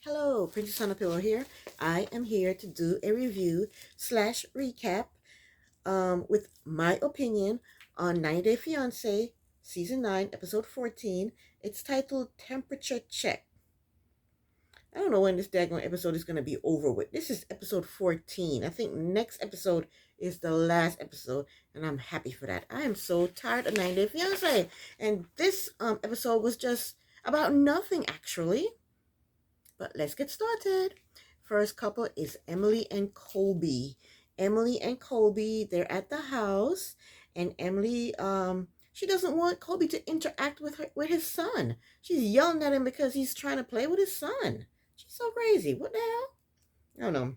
Hello, Princess on a Pillow here. I am here to do a review slash recap with my opinion on 90 Day Fiance Season 9, Episode 14. It's titled Temperature Check. I don't know when this daggone episode is going to be over with. This is episode 14. I think next episode is the last episode, and I'm happy for that. I am so tired of 90 Day Fiance. And this episode was just about nothing, actually. But let's get started. First couple is Emily and Colby. Emily and Colby, they're at the house, and Emily, she doesn't want Colby to interact with his son. She's yelling at him because he's trying to play with his son. She's so crazy. What the hell? I don't know.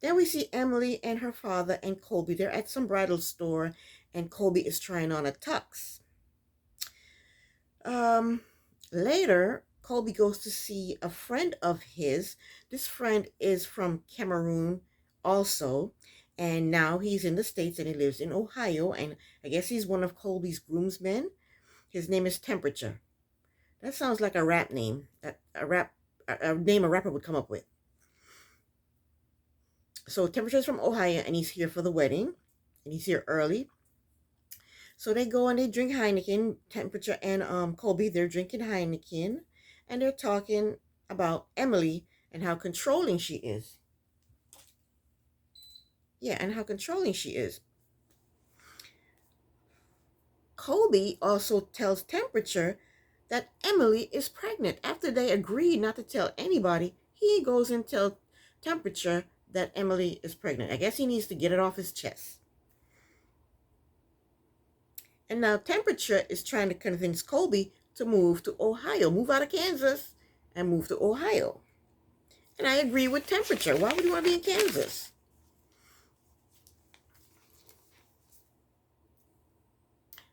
Then we see Emily and her father and Colby. They're at some bridal store, and Colby is trying on a tux. Later, Colby goes to see a friend of his. This friend is from Cameroon also, and now he's in the States and he lives in Ohio, and I guess he's one of Colby's groomsmen. His name is Temperature. That sounds like a rap name, a name a rapper would come up with. So Temperature is from Ohio, and he's here for the wedding, and he's here early. So they go and they drink Heineken. Temperature and Colby, they're drinking Heineken, and they're talking about Emily and how controlling she is. Yeah, and how controlling she is. Colby also tells Temperature that Emily is pregnant. After they agreed not to tell anybody, he goes and tells Temperature that Emily is pregnant. I guess he needs to get it off his chest. And now Temperature is trying to convince Colby to move to Ohio, move out of Kansas and move to Ohio. And I agree with Temperature. Why would you want to be in Kansas?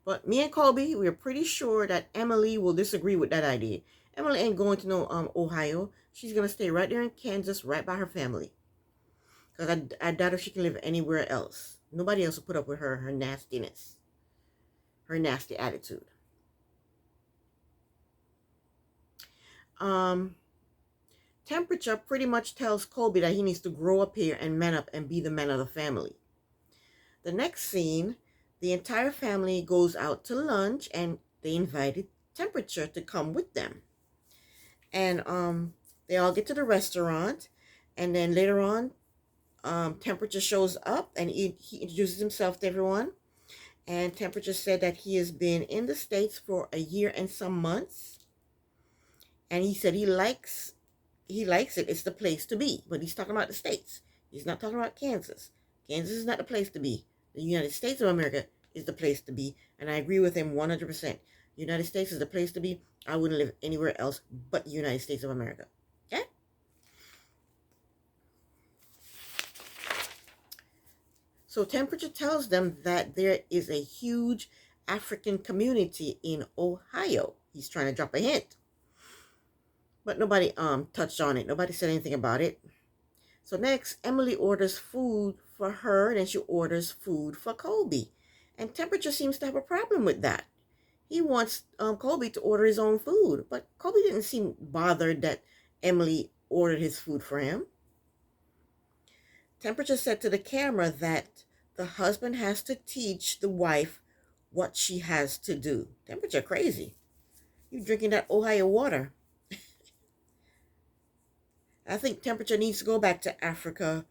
But me and Colby, we're pretty sure that Emily will disagree with that idea. Emily ain't going to no Ohio. She's going to stay right there in Kansas, right by her family. Because I doubt if she can live anywhere else. Nobody else will put up with her nastiness. Her nasty attitude. Temperature pretty much tells Colby that he needs to grow up here and man up and be the man of the family. The next scene, the entire family goes out to lunch, and they invited Temperature to come with them. And they all get to the restaurant, and then later on, Temperature shows up, and he introduces himself to everyone. And Temperature said that he has been in the States for a year and some months. And he said he likes it. It's the place to be. But he's talking about the States. He's not talking about Kansas. Kansas is not the place to be. The United States of America is the place to be. And I agree with him 100%. The United States is the place to be. I wouldn't live anywhere else but the United States of America. Okay? So Temperature tells them that there is a huge African community in Ohio. He's trying to drop a hint. But nobody touched on it. Nobody said anything about it. So next, Emily orders food for her, and then she orders food for Colby. And Temperature seems to have a problem with that. He wants Colby to order his own food, but Colby didn't seem bothered that Emily ordered his food for him. Temperature said to the camera that the husband has to teach the wife what she has to do. Temperature crazy. You drinking that Ohio water. I think Temperature needs to go back to Africa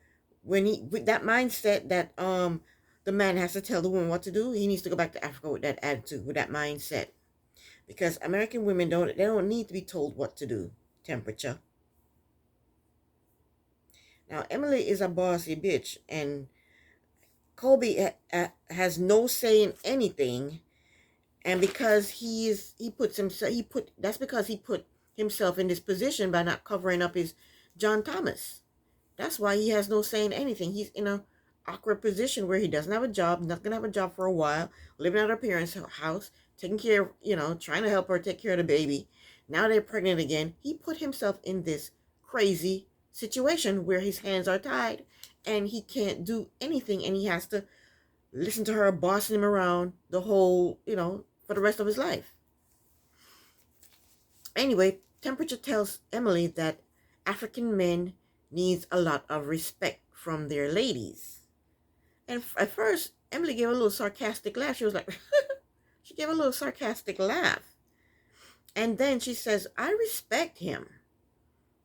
with that mindset that the man has to tell the woman what to do. He needs to go back to Africa with that attitude, with that mindset. Because American women don't need to be told what to do. Temperature. Now Emily is a bossy bitch, and Colby has no say in anything, and because that's because he put himself in this position by not covering up his John Thomas. That's why he has no say in anything. He's in an awkward position where he doesn't have a job, not gonna have a job for a while, living at her parents' house, taking care of, trying to help her take care of the baby. Now they're pregnant again. He put himself in this crazy situation where his hands are tied and he can't do anything, and he has to listen to her bossing him around the whole, for the rest of his life. Anyway, Temperature tells Emily that African men needs a lot of respect from their ladies. And at first, Emily gave a little sarcastic laugh. She was like, she gave a little sarcastic laugh. And then she says, I respect him.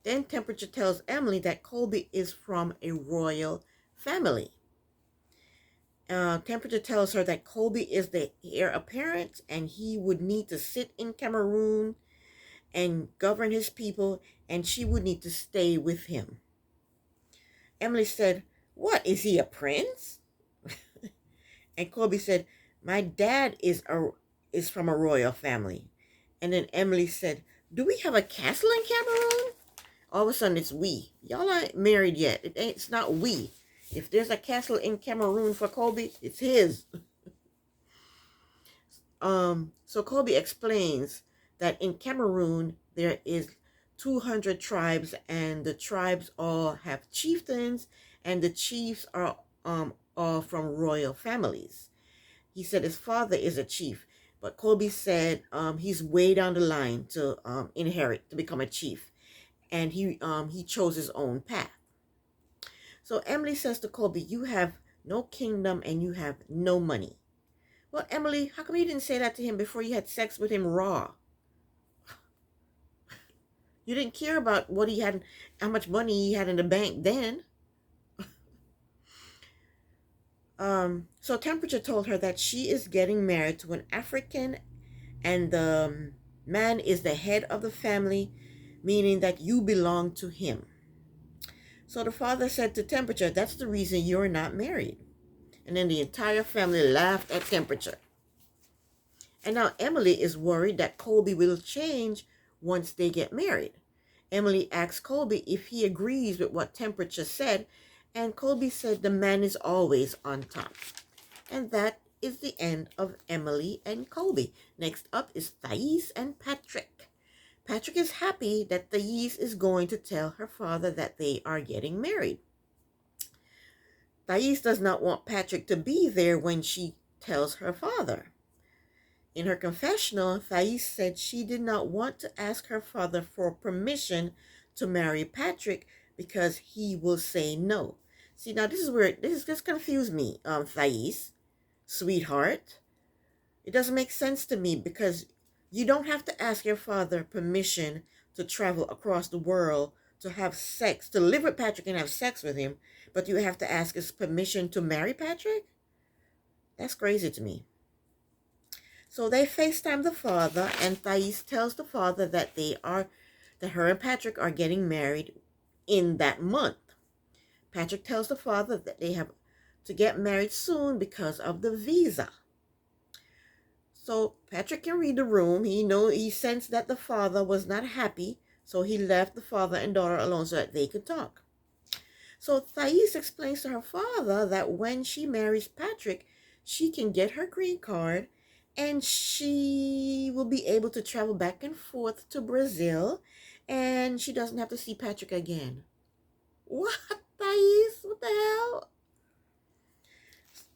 Then Temperature tells Emily that Colby is from a royal family. Temperature tells her that Colby is the heir apparent and he would need to sit in Cameroon and govern his people, and she would need to stay with him. Emily said, what, is he a prince? And Colby said, my dad is from a royal family. And then Emily said, do we have a castle in Cameroon? All of a sudden it's we. Y'all aren't married yet. It's not we. If there's a castle in Cameroon for Colby, it's his. So Colby explains that in Cameroon there is 200 tribes, and the tribes all have chieftains, and the chiefs are all from royal families. He said his father is a chief, but Colby said he's way down the line to inherit, to become a chief, and he chose his own path. So Emily says to Colby, you have no kingdom and you have no money. Well, Emily, how come you didn't say that to him before you had sex with him raw? You didn't care about what he had, how much money he had in the bank then. So Temperature told her that she is getting married to an African, and the man is the head of the family, meaning that you belong to him. So the father said to Temperature, that's the reason you're not married. And then the entire family laughed at Temperature. And now Emily is worried that Colby will change once they get married. Emily asks Colby if he agrees with what Temperature said, and Colby said the man is always on top. And that is the end of Emily and Colby. Next up is Thais and Patrick. Patrick is happy that Thais is going to tell her father that they are getting married. Thais does not want Patrick to be there when she tells her father. In her confessional, Thais said she did not want to ask her father for permission to marry Patrick because he will say no. See, now this is where this confused me, Thais, sweetheart. It doesn't make sense to me because you don't have to ask your father permission to travel across the world to have sex, to live with Patrick and have sex with him, but you have to ask his permission to marry Patrick? That's crazy to me. So they FaceTime the father, and Thais tells the father that her and Patrick are getting married in that month. Patrick tells the father that they have to get married soon because of the visa. So Patrick can read the room. He sensed that the father was not happy, so he left the father and daughter alone so that they could talk. So Thais explains to her father that when she marries Patrick, she can get her green card and she will be able to travel back and forth to Brazil, and she doesn't have to see Patrick again. What, Thais? What the hell?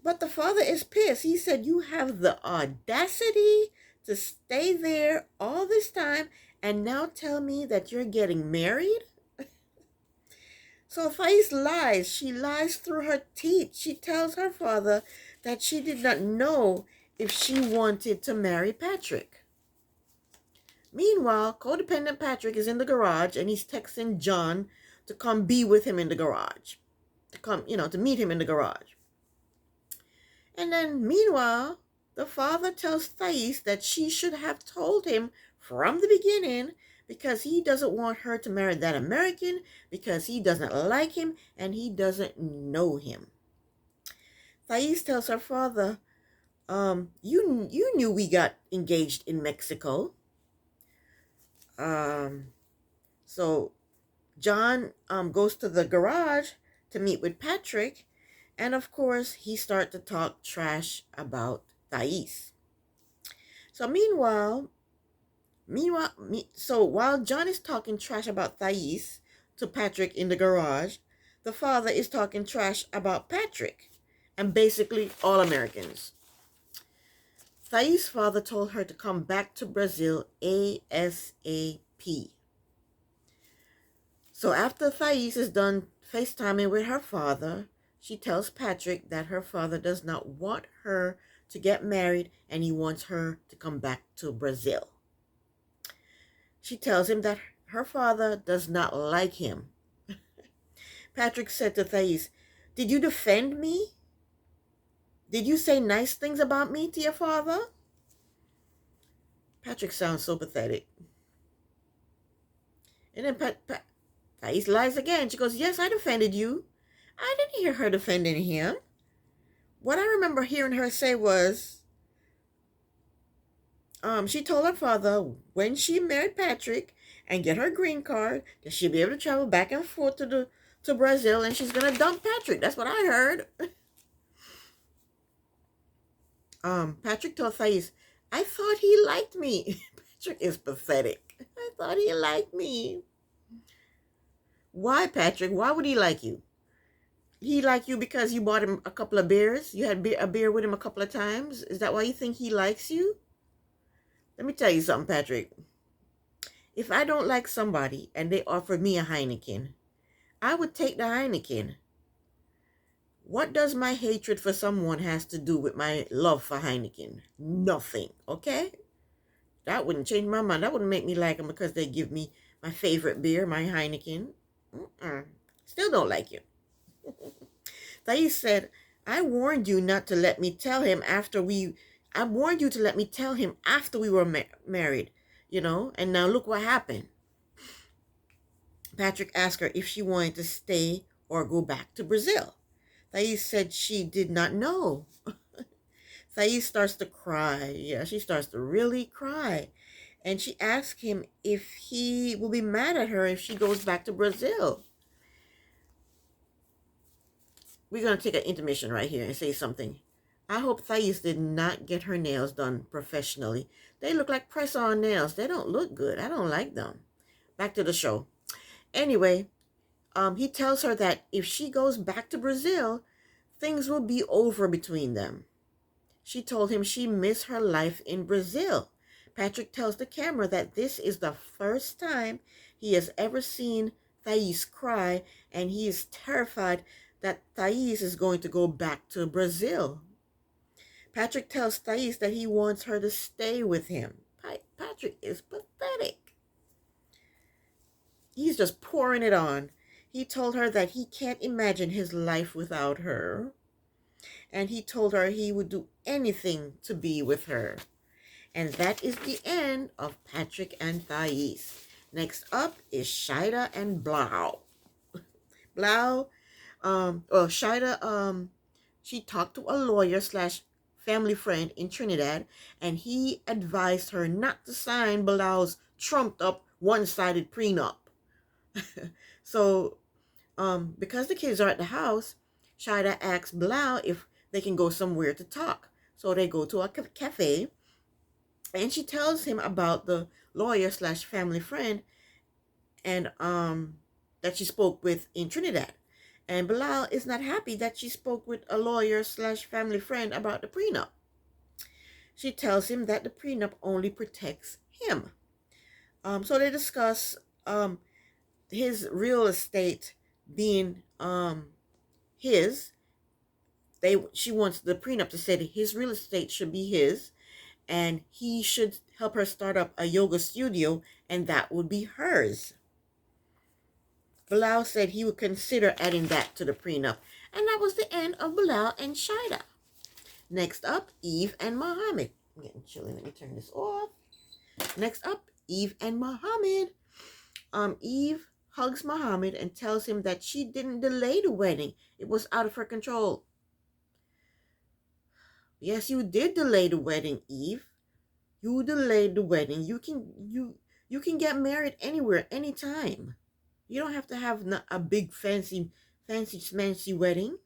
But the father is pissed. He said, you have the audacity to stay there all this time and now tell me that you're getting married? So Thais lies. She lies through her teeth. She tells her father that she did not know if she wanted to marry Patrick. Meanwhile, codependent Patrick is in the garage and he's texting John to come be with him in the garage. To meet him in the garage. And then meanwhile, the father tells Thais that she should have told him from the beginning because he doesn't want her to marry that American, because he doesn't like him and he doesn't know him. Thais tells her father, you knew we got engaged in Mexico. So John goes to the garage to meet with Patrick, and of course he starts to talk trash about Thais. So while John is talking trash about Thais to Patrick in the garage, the father is talking trash about Patrick and basically all Americans. Thais' father told her to come back to Brazil ASAP. So after Thais is done FaceTiming with her father, she tells Patrick that her father does not want her to get married and he wants her to come back to Brazil. She tells him that her father does not like him. Patrick said to Thais, "Did you defend me? Did you say nice things about me to your father?" Patrick sounds so pathetic. And then Thais lies again. She goes, "Yes, I defended you." I didn't hear her defending him. What I remember hearing her say was, she told her father when she married Patrick and get her green card that she'll be able to travel back and forth to Brazil, and she's gonna dump Patrick. That's what I heard. Patrick told Thais, "I thought he liked me." Patrick is pathetic. "I thought he liked me." Why, Patrick? Why would he like you? He like you because you bought him a couple of beers? You had a beer with him a couple of times? Is that why you think he likes you? Let me tell you something, Patrick. If I don't like somebody and they offer me a Heineken, I would take the Heineken. What does my hatred for someone has to do with my love for Heineken? Nothing, okay? That wouldn't change my mind. That wouldn't make me like them because they give me my favorite beer, my Heineken. Still don't like you. Thais said, I warned you not to let me tell him I warned you to let me tell him after we were married, and now look what happened. Patrick asked her if she wanted to stay or go back to Brazil. Thais said she did not know. Thais starts to cry. Yeah, she starts to really cry. And she asked him if he will be mad at her if she goes back to Brazil. We're going to take an intermission right here and say something. I hope Thais did not get her nails done professionally. They look like press-on nails. They don't look good. I don't like them. Back to the show. Anyway, he tells her that if she goes back to Brazil, things will be over between them. She told him she missed her life in Brazil. Patrick tells the camera that this is the first time he has ever seen Thais cry, and he is terrified that Thais is going to go back to Brazil. Patrick tells Thais that he wants her to stay with him. Patrick is pathetic. He's just pouring it on. He told her that he can't imagine his life without her. And he told her he would do anything to be with her. And that is the end of Patrick and Thais. Next up is Shida and Blau. Blau, Shida, she talked to a lawyer / family friend in Trinidad, and he advised her not to sign Blau's trumped up one-sided prenup. So, because the kids are at the house, Shida asks Blau if they can go somewhere to talk. So they go to a cafe, and she tells him about the lawyer / family friend and that she spoke with in Trinidad. And Bilal is not happy that she spoke with a lawyer / family friend about the prenup. She tells him that the prenup only protects him. So they discuss his real estate being his. She wants the prenup to say that his real estate should be his, and he should help her start up a yoga studio, and that would be hers. Bilal said he would consider adding that to the prenup. And that was the end of Bilal and Shida. Next up, Eve and Muhammad. I'm getting chilly. Let me turn this off. Next up, Eve and Muhammad. Eve hugs Muhammad and tells him that she didn't delay the wedding. It was out of her control. Yes, you did delay the wedding, Eve. You delayed the wedding. You can get married anywhere, anytime. You don't have to have a big fancy schmancy wedding.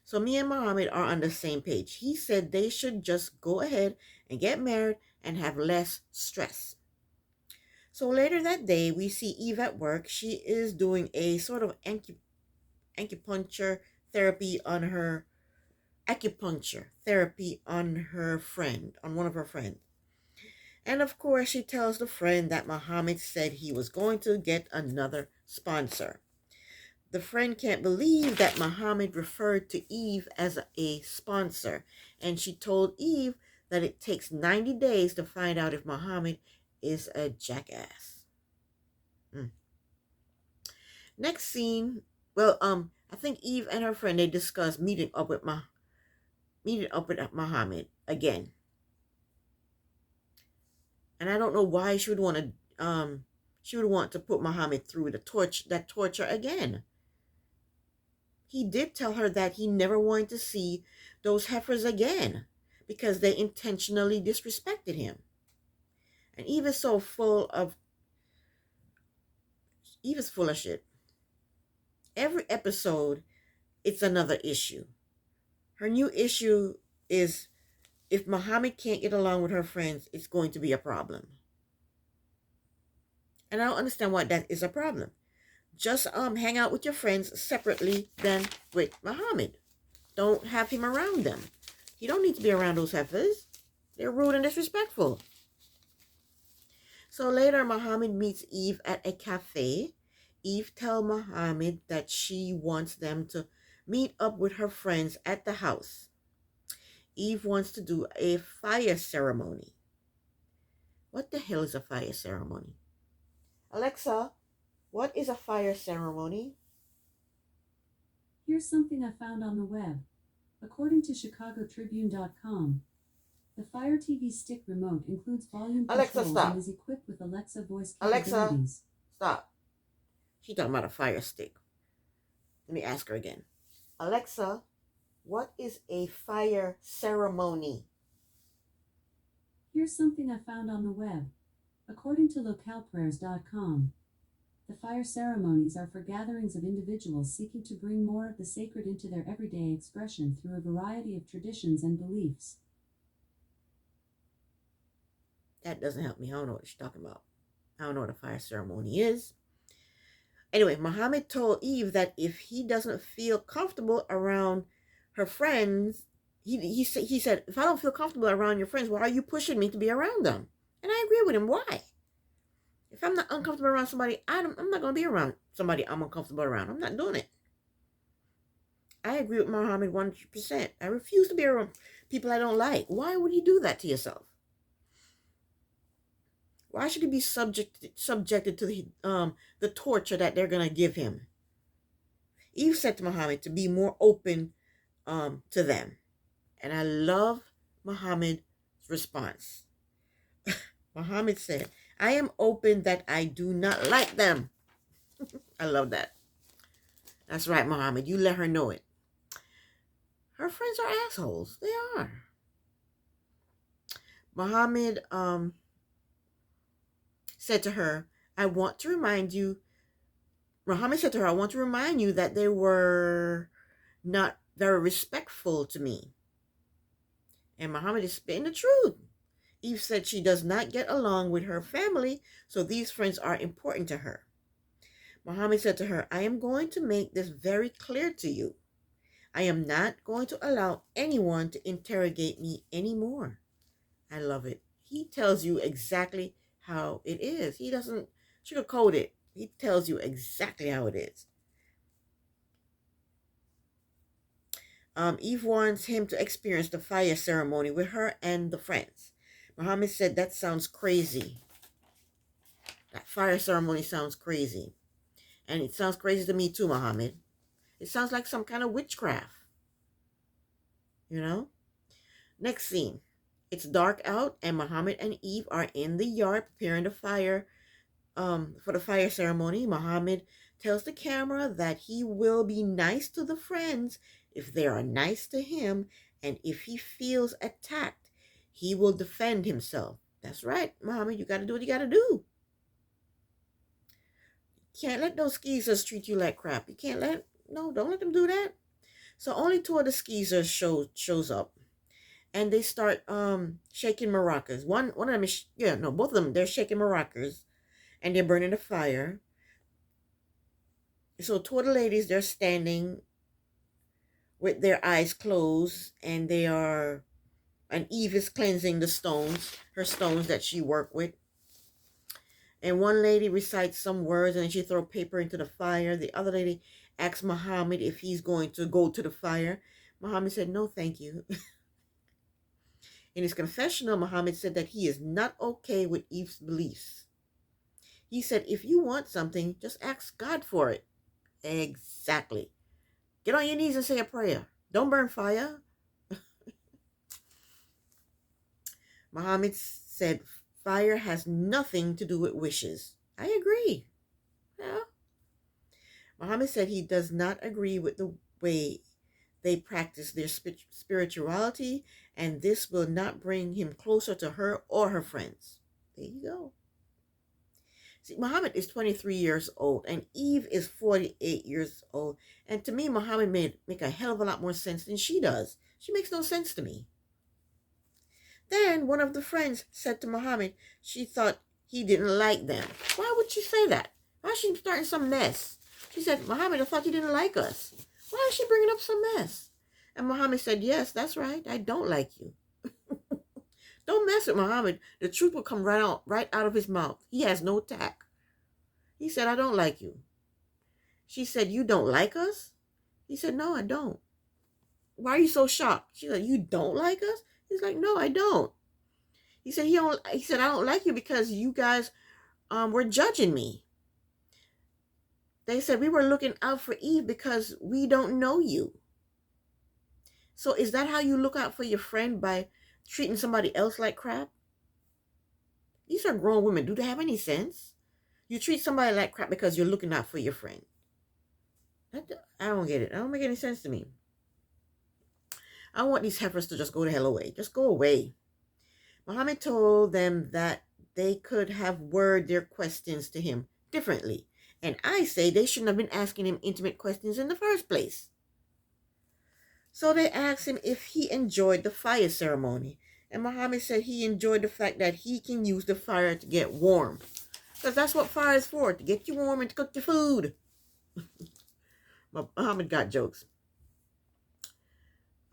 So me and Muhammad are on the same page. He said they should just go ahead and get married and have less stress. So later that day, we see Eve at work. She is doing a sort of acupuncture therapy on her friend, on one of her friends. And of course, she tells the friend that Muhammad said he was going to get another sponsor. The friend can't believe that Muhammad referred to Eve as a sponsor, and she told Eve that it takes 90 days to find out if Muhammad is a jackass. Next scene, I think Eve and her friend, they discuss meeting up with Muhammad again. And I don't know why she would want to put Muhammad through that torture again. He did tell her that he never wanted to see those heifers again because they intentionally disrespected him. And Eve is full of shit. Every episode, it's another issue. Her new issue is if Muhammad can't get along with her friends, it's going to be a problem. And I don't understand why that is a problem. Just hang out with your friends separately than with Muhammad. Don't have him around them. He don't need to be around those heifers. They're rude and disrespectful. So later, Muhammad meets Eve at a cafe. Eve tells Muhammad that she wants them to meet up with her friends at the house. Eve wants to do a fire ceremony. What the hell is a fire ceremony? Alexa, what is a fire ceremony? Here's something I found on the web. According to ChicagoTribune.com, the Fire TV stick remote includes volume control and is equipped with Alexa voice capabilities. Alexa, stop. She's talking about a fire stick. Let me ask her again. Alexa, what is a fire ceremony? Here's something I found on the web. According to localprayers.com, the fire ceremonies are for gatherings of individuals seeking to bring more of the sacred into their everyday expression through a variety of traditions and beliefs. That doesn't help me. I don't know what she's talking about. I don't know what a fire ceremony is. Anyway, Muhammad told Eve that if he doesn't feel comfortable around her friends, he said, if I don't feel comfortable around your friends, why are you pushing me to be around them? And I agree with him. Why? If I'm not uncomfortable around somebody, I'm not going to be around somebody I'm uncomfortable around. I'm not doing it. I agree with Muhammad 100%. I refuse to be around people I don't like. Why would you do that to yourself? Why should he be subjected to the torture that they're going to give him? Eve said to Muhammad to be more open to them. And I love Muhammad's response. Muhammad said, I am open that I do not like them. I love that. That's right, Muhammad. You let her know it. Her friends are assholes. They are. Muhammad said to her, Muhammad said to her, I want to remind you that they were not very respectful to me. And Muhammad is spitting the truth. Eve said she does not get along with her family, so these friends are important to her. Muhammad said to her, I am going to make this very clear to you. I am not going to allow anyone to interrogate me anymore. I love it. He tells you exactly how it is. He doesn't sugarcoat it. He tells you exactly how it is. Eve wants him to experience the fire ceremony with her and the friends. Muhammad said, that sounds crazy. That fire ceremony sounds crazy. And it sounds crazy to me too, Muhammad. It sounds like some kind of witchcraft. You know? Next scene. It's dark out and Muhammad and Eve are in the yard preparing the fire for the fire ceremony. Muhammad tells the camera that he will be nice to the friends if they are nice to him, and if he feels attacked, he will defend himself. That's right, Muhammad. You got to do what you got to do. You can't let those skeezers treat you like crap. Don't let them do that. So only two of the skeezers shows up. And they start shaking maracas. One of them is, both of them, they're shaking maracas. And they're burning the fire. So two of the ladies, they're standing with their eyes closed. And they are And Eve is cleansing the stones, her stones that she worked with. And one lady recites some words and she throws paper into the fire. The other lady asks Muhammad if he's going to go to the fire. Muhammad said, no, thank you. In his confessional, Muhammad said that he is not okay with Eve's beliefs. He said, if you want something, just ask God for it. Exactly. Get on your knees and say a prayer. Don't burn fire. Muhammad said, fire has nothing to do with wishes. I agree. Yeah. Muhammad said he does not agree with the way they practice their spirituality, and this will not bring him closer to her or her friends. There you go. See, Muhammad is 23 years old, and Eve is 48 years old. And to me, Muhammad make a hell of a lot more sense than she does. She makes no sense to me. Then one of the friends said to Muhammad she thought he didn't like them. Why would she say that? Why is she starting some mess? She said, Muhammad, I thought you didn't like us. Why is she bringing up some mess? And Muhammad said, yes, that's right. I don't like you. Don't mess with Muhammad. The truth will come right out of his mouth. He has no tact. He said, I don't like you. She said, you don't like us? He said, no, I don't. Why are you so shocked? She said, you don't like us? He's like, no, I don't. He said, I don't like you because you guys were judging me. They said we were looking out for Eve because we don't know you. So is that how you look out for your friend, by treating somebody else like crap? These are grown women. Do they have any sense? You treat somebody like crap because you're looking out for your friend. I don't get it. That don't make any sense to me. I want these heifers to just go the hell away. Just go away. Muhammad told them that they could have worded their questions to him differently. And I say they shouldn't have been asking him intimate questions in the first place. So they asked him if he enjoyed the fire ceremony. And Muhammad said he enjoyed the fact that he can use the fire to get warm. Because that's what fire is for, to get you warm and to cook your food. Muhammad got jokes.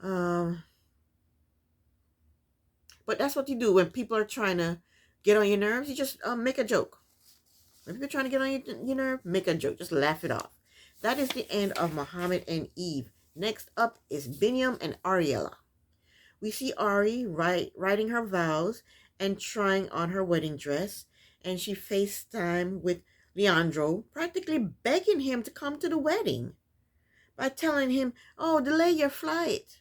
But that's what you do when people are trying to get on your nerves. You just make a joke. If you're trying to get on your nerve, make a joke. Just laugh it off. That is the end of Muhammad and Eve. Next up is Biniam and Ariella. We see Ari writing her vows and trying on her wedding dress. And she FaceTime with Leandro, practically begging him to come to the wedding by telling him, oh, delay your flight.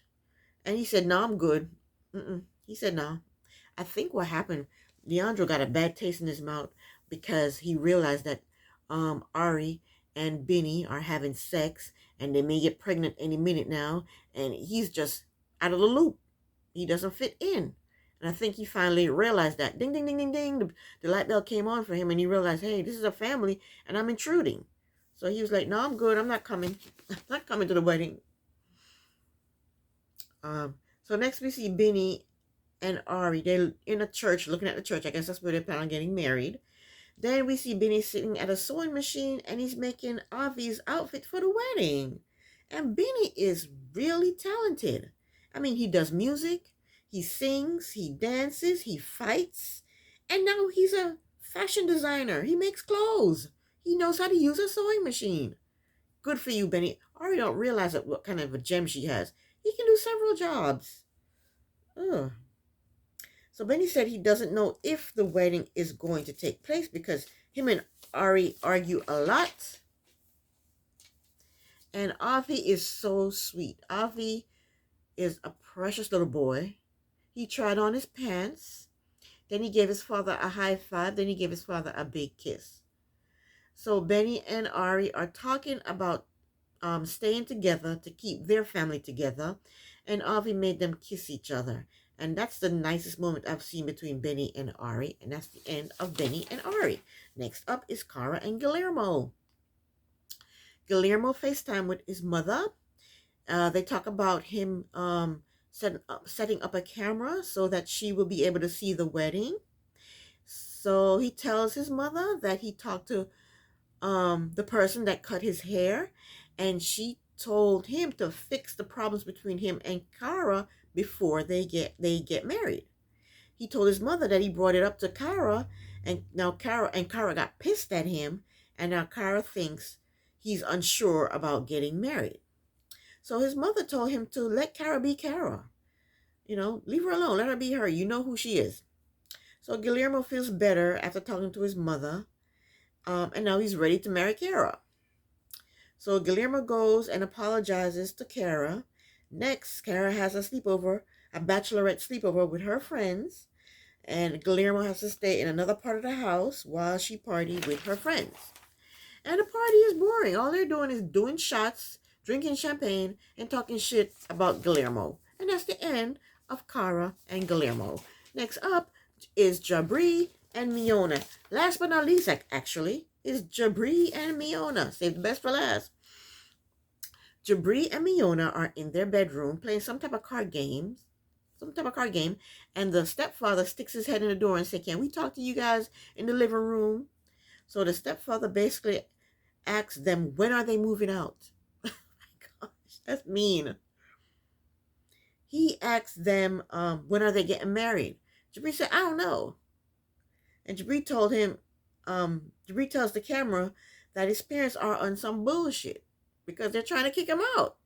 And he said, no, I'm good. He said, no. I think what happened, Leandro got a bad taste in his mouth because he realized that Ari and Benny are having sex and they may get pregnant any minute now. And he's just out of the loop. He doesn't fit in. And I think he finally realized that. Ding, ding, ding, ding, ding. The light bell came on for him and he realized, hey, this is a family and I'm intruding. So he was like, no, I'm good. I'm not coming. I'm not coming to the wedding. So next we see Benny and Ari. They're in a church, looking at the church. I guess that's where they plan on getting married. Then we see Benny sitting at a sewing machine and he's making Avi's outfit for the wedding. And Benny is really talented. I mean, he does music, he sings, he dances, he fights. And now he's a fashion designer. He makes clothes. He knows how to use a sewing machine. Good for you, Benny. Ari don't realize what kind of a gem she has. He can do several jobs. Ugh. So Benny said he doesn't know if the wedding is going to take place because him and Ari argue a lot. And Avi is so sweet. Avi is a precious little boy. He tried on his pants. Then he gave his father a high five. Then he gave his father a big kiss. So Benny and Ari are talking about staying together to keep their family together. And Avi made them kiss each other. And that's the nicest moment I've seen between Benny and Ari. And that's the end of Benny and Ari. Next up is Cara and Guillermo. Guillermo FaceTime with his mother. They talk about him setting up a camera so that she will be able to see the wedding. So he tells his mother that he talked to the person that cut his hair. And she told him to fix the problems between him and Cara before they get married. He told his mother that he brought it up to Kara, and now Kara got pissed at him, and now Kara thinks he's unsure about getting married. So his mother told him to let Kara be Kara. Leave her alone. Let her be her. You know who she is. So Guillermo feels better after talking to his mother, and now he's ready to marry Kara. So Guillermo goes and apologizes to Kara. Next, Kara has a bachelorette sleepover with her friends, and Guillermo has to stay in another part of the house while she parties with her friends. And the party is boring. All they're doing is doing shots, drinking champagne, and talking shit about Guillermo. And that's the end of Kara and Guillermo. Next up is Jabri and Miona. Last but not least, actually, is Jabri and Miona. Save the best for last. Jabri and Miona are in their bedroom playing some type of card game, and the stepfather sticks his head in the door and says, "Can we talk to you guys in the living room?" So the stepfather basically asks them, when are they moving out? Oh my gosh, that's mean. He asks them, when are they getting married? Jabri said, "I don't know." And Jabri tells the camera that his parents are on some bullshit because they're trying to kick him out.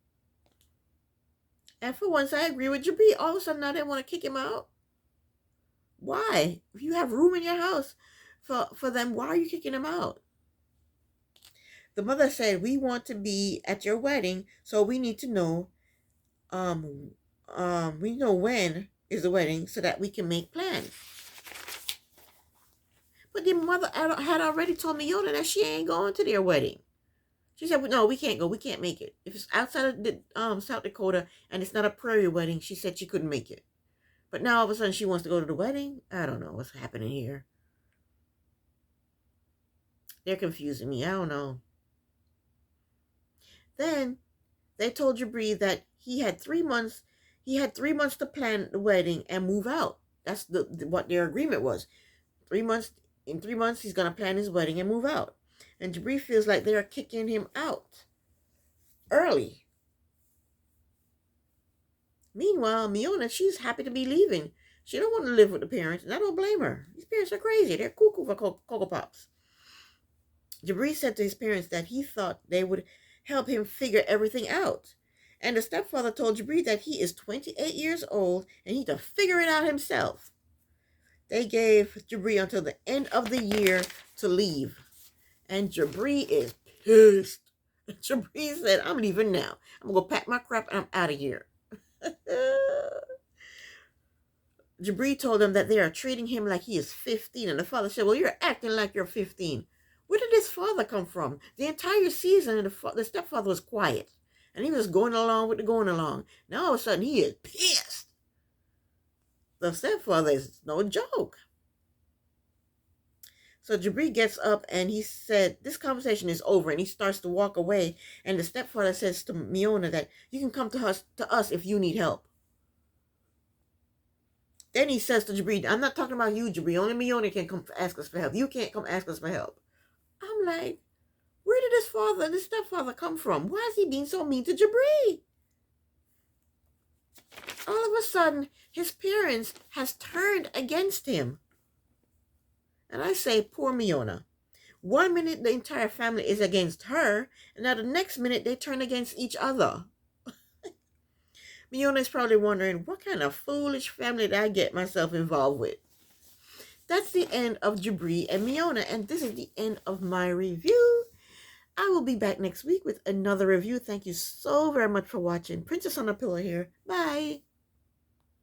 And for once, I agree with Jabri. All of a sudden, now they want to kick him out. Why? If you have room in your house for them, why are you kicking him out? The mother said, "We want to be at your wedding, so we need to know, we know when is the wedding so that we can make plans." But the mother had already told Miona that she ain't going to their wedding. She said, "No, we can't go. We can't make it. If it's outside of South Dakota and it's not a prairie wedding," she said she couldn't make it. But now all of a sudden she wants to go to the wedding? I don't know what's happening here. They're confusing me. I don't know. Then they told Jabri that he had 3 months. He had 3 months to plan the wedding and move out. That's what their agreement was. 3 months. In 3 months, he's gonna plan his wedding and move out. And Jabri feels like they are kicking him out early. Meanwhile, Miona, she's happy to be leaving. She don't want to live with the parents, and I don't blame her. These parents are crazy. They're cuckoo for Cocoa Pops. Jabri said to his parents that he thought they would help him figure everything out. And the stepfather told Jabri that he is 28 years old and he need to figure it out himself. They gave Jabri until the end of the year to leave. And Jabri is pissed. Jabri said, "I'm leaving now. I'm going to go pack my crap and I'm out of here." Jabri told them that they are treating him like he is 15. And the father said, "Well, you're acting like you're 15. Where did this father come from? The entire season, the stepfather was quiet. And he was going along with the going along. Now all of a sudden, he is pissed. The stepfather is no joke." So Jabri gets up and he said, "This conversation is over," and he starts to walk away. And the stepfather says to Miona that you can come to us if you need help. Then he says to Jabri, "I'm not talking about you, Jabri. Only Miona can come ask us for help. You can't come ask us for help." I'm like, where did this stepfather come from? Why is he being so mean to Jabri? All of a sudden, his parents has turned against him. And I say, poor Miona. 1 minute the entire family is against her, and now the next minute they turn against each other. Miona is probably wondering, what kind of foolish family did I get myself involved with? That's the end of Jabri and Miona, and this is the end of my review. I will be back next week with another review. Thank you so very much for watching. Princess on a Pillow here. Bye.